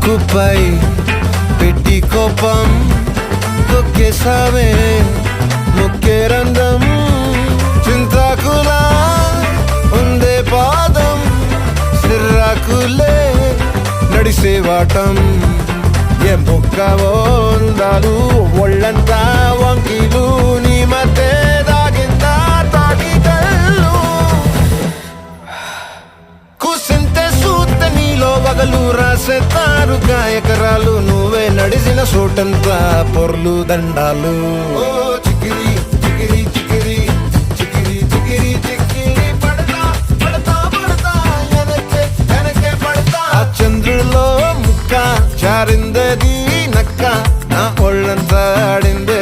ముక్కుపై పెట్టి కోపం తొక్కేసావే ముక్కే రంధ్రం చింతాకులా ఉందే పాదం సిర్రాకులే నడిసేవాటం ఏ బొక్కవో ఉందాలు ఒళ్ళంతా వంకీలు నీ మధ్య దాగిందా తాగి కళ్ళు కూసింతే సూత్త నీలో వగలు రాసేతారు గాయకరాలు నువ్వే నడిసిన చోటంతా పొర్లు దండాలు ఓ చికిరి చికిరి చికిరి చికిరి చికిరి చికిరి పడతా పడతా పడతా వెనకే వెనకే పడతా ఆ చంద్రుల్లో ముక్క జారిందది నక్క నా ఒళ్ళంతా ఆడిందే